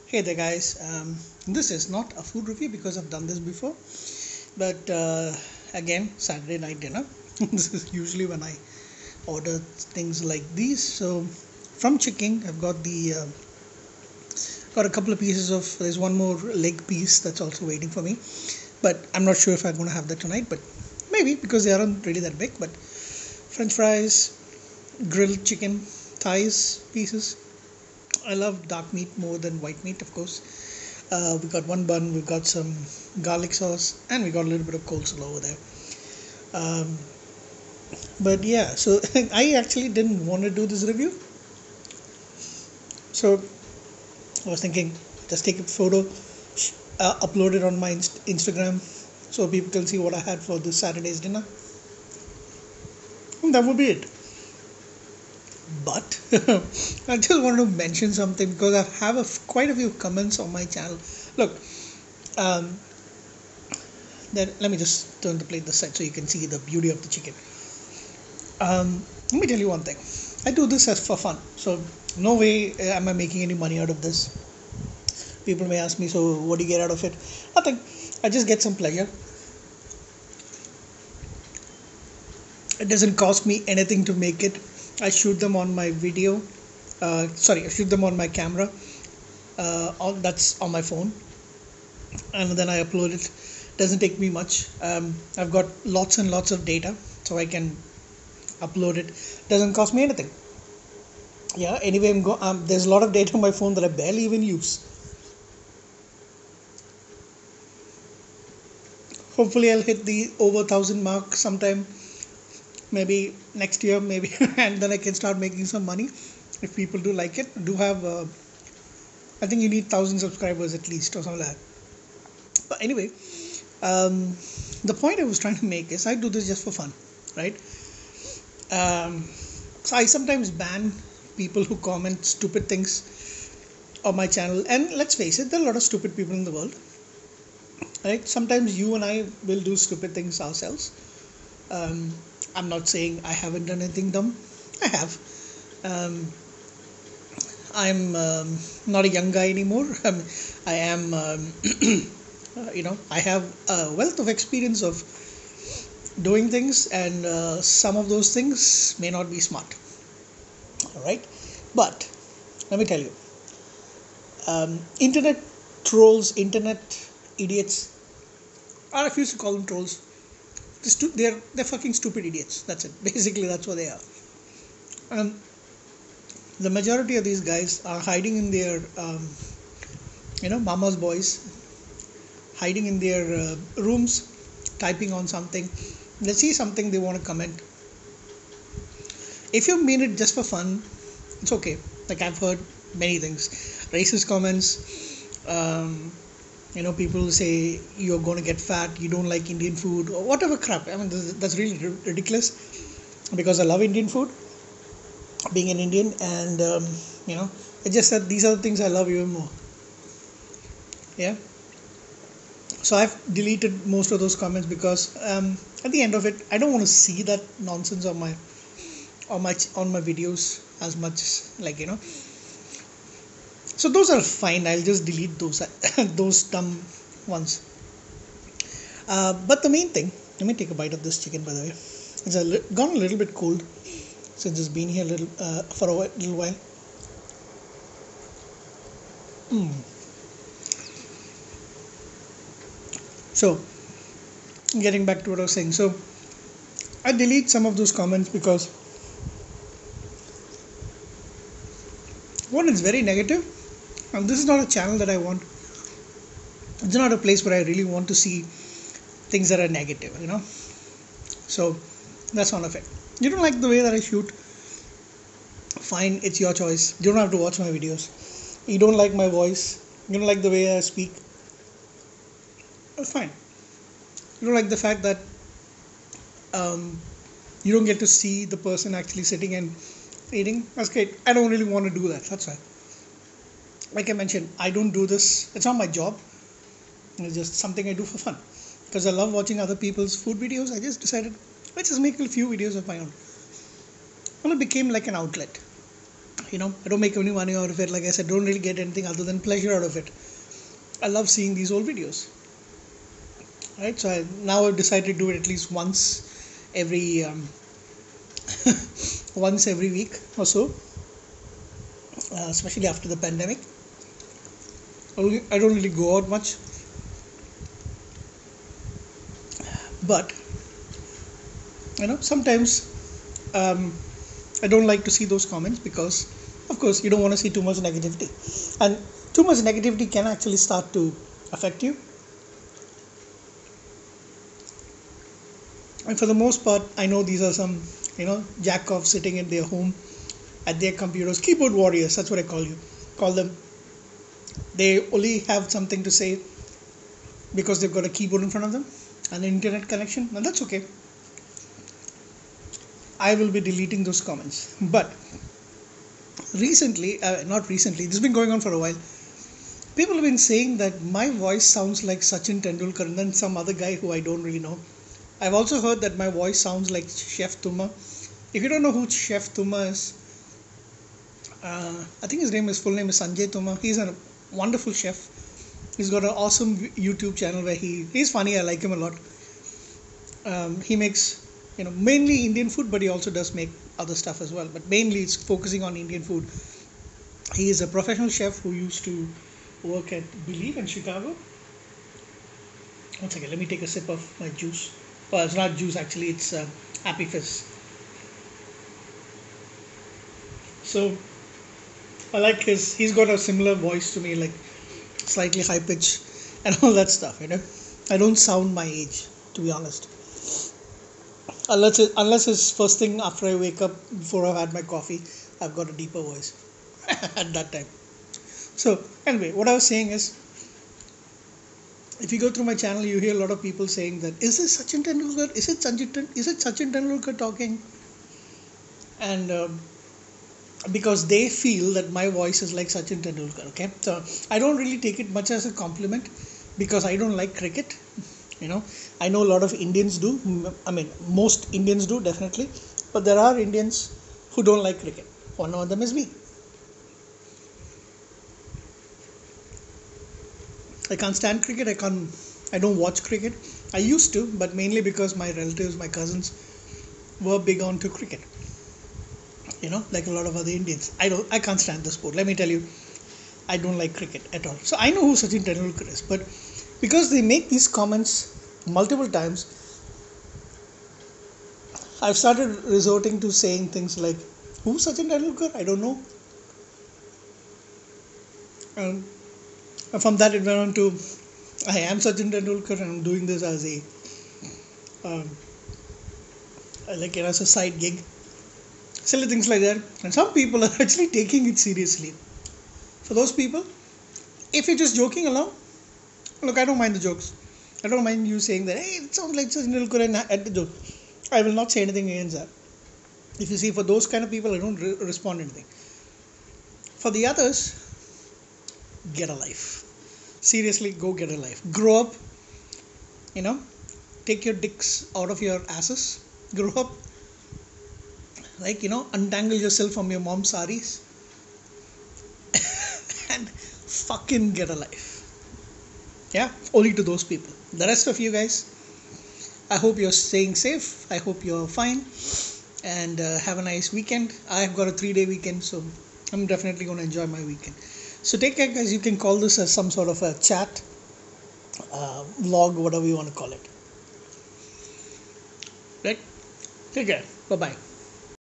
Hey there, guys. This is not a food review because I've done this before, but again, Saturday night dinner. This is usually when I order things like these. So, from chicken, I've got a couple of pieces of. There's one more leg piece that's also waiting for me, but I'm not sure if I'm going to have that tonight. But maybe because they aren't really that big. But French fries, grilled chicken, thighs pieces. I love dark meat more than white meat, of course. We got one bun, we got some garlic sauce, and we got a little bit of coleslaw over there. Um, but yeah, so I actually didn't want to do this review. So I was thinking, just take a photo, upload it on my Instagram so people can see what I had for this Saturday's dinner. And that would be it. But I just want to mention something because I have quite a few comments on my channel. Look, um, let me just turn the plate this side so you can see the beauty of the chicken. Let me tell you one thing. I do this as for fun, so no way am I making any money out of this. People may ask me, so what do you get out of it? Nothing. I just get some pleasure. It doesn't cost me anything to make it. I shoot them on my video. I shoot them on my camera. That's on my phone, and then I upload it. Doesn't take me much. I've got lots and lots of data, so I can upload it. Doesn't cost me anything. Yeah. Anyway, there's a lot of data on my phone that I barely even use. Hopefully, I'll hit the over 1,000 mark sometime. Maybe next year, maybe, and then I can start making some money if people do like it. Do have I think you need 1,000 subscribers at least or something like that. But anyway, the point I was trying to make is I do this just for fun, right? Um, so I sometimes ban people who comment stupid things on my channel, and let's face it, there are a lot of stupid people in the world, right? Sometimes you and I will do stupid things ourselves. Um, I'm not saying I haven't done anything dumb. I have. Um, I'm not a young guy anymore. I am, I have a wealth of experience of doing things, and some of those things may not be smart. All right, but let me tell you, internet trolls, internet idiots. I refuse to call them trolls. They're fucking stupid idiots. That's it. Basically, that's what they are. Um, the majority of these guys are hiding in their, mama's boys, hiding in their rooms, typing on something. They see something they want to comment. If you mean it just for fun, it's okay. Like I've heard many things, racist comments. Um, people say you're going to get fat, you don't like Indian food, or whatever crap. I mean, that's really ridiculous because I love Indian food, being an Indian, and you know, it's just that these are the things I love even more. Yeah. So I've deleted most of those comments because at the end of it, I don't want to see that nonsense on my videos as much, like So those are fine. I'll just delete those those dumb ones. But the main thing, let me take a bite of this chicken. By the way, it's gone a little bit cold since it's been here a little for a little while. So getting back to what I was saying, so I delete some of those comments because one, it's very negative, and this is not a channel that I want. It's not a place where I really want to see things that are negative. So that's one of it. You don't like the way that I shoot? Fine, it's your choice. You don't have to watch my videos. You don't like my voice. You don't like the way I speak. That's fine. You don't like the fact that um, you don't get to see the person actually sitting and eating. That's great. I don't really want to do that. That's why. Like I mentioned, I don't do this. It's not my job. It's just something I do for fun. Because I love watching other people's food videos, I just decided, let's just make a few videos of my own. And it became like an outlet. I don't make any money out of it. Like I said, don't really get anything other than pleasure out of it. I love seeing these old videos, right? So now I've decided to do it at least every once every week or so, especially after the pandemic. I don't really go out much, but sometimes I don't like to see those comments because, of course, you don't want to see too much negativity, and too much negativity can actually start to affect you. And for the most part, I know these are some, jack offs sitting in their home at their computers, keyboard warriors. That's what I call them. They only have something to say because they've got a keyboard in front of them and an internet connection, and that's okay. I will be deleting those comments. But not recently, this has been going on for a while. People have been saying that my voice sounds like Sachin Tendulkar and then some other guy who I don't really know. I've also heard that my voice sounds like Chef Tuma. If you don't know who Chef Tuma is, I think his full name is Sanjay Tuma. He's a wonderful chef. He's got an awesome YouTube channel where he's funny. I like him a lot. He makes mainly Indian food, but he also does make other stuff as well. But mainly it's focusing on Indian food. He is a professional chef who used to work at Believe in Chicago. One second, let me take a sip of my juice. Well, it's not juice actually, it's Happy Fizz. So I like he's got a similar voice to me, like slightly high pitch and all that stuff. I don't sound my age, to be honest. Unless it's first thing after I wake up, before I've had my coffee, I've got a deeper voice at that time. So anyway, what I was saying is, if you go through my channel, you hear a lot of people saying that, is this Sachin Tendulkar? Is it Sachin Tendulkar talking? And because they feel that my voice is like Sachin Tendulkar. Okay, so I don't really take it much as a compliment because I don't like cricket. I know a lot of Indians do. I mean, most Indians do, definitely. But there are Indians who don't like cricket. One of them is me. I can't stand cricket. I don't watch cricket. I used to, but mainly because my relatives, my cousins, were big onto cricket. Like a lot of other Indians. I can't stand the sport. Let me tell you, I don't like cricket at all. So I know who Sachin Tendulkar is, but because they make these comments multiple times, I've started resorting to saying things like, who's Sachin Tendulkar? I don't know. And from that it went on to, I am Sachin Tendulkar and I'm doing this as as a side gig. Silly things like that. And some people are actually taking it seriously. For those people, if you're just joking along, look, I don't mind the jokes. I don't mind you saying that, hey, it sounds like Sachin Tendulkar and at the joke. I will not say anything against that. If you see, for those kind of people, I don't respond anything. For the others, get a life. Seriously, go get a life. Grow up. Take your dicks out of your asses. Grow up. Untangle yourself from your mom's saris. And fucking get a life. Yeah, only to those people. The rest of you guys, I hope you're staying safe. I hope you're fine. And have a nice weekend. I've got a 3-day weekend, so I'm definitely going to enjoy my weekend. So take care, guys. You can call this as some sort of a chat, vlog, whatever you want to call it. Right? Take care. Bye-bye.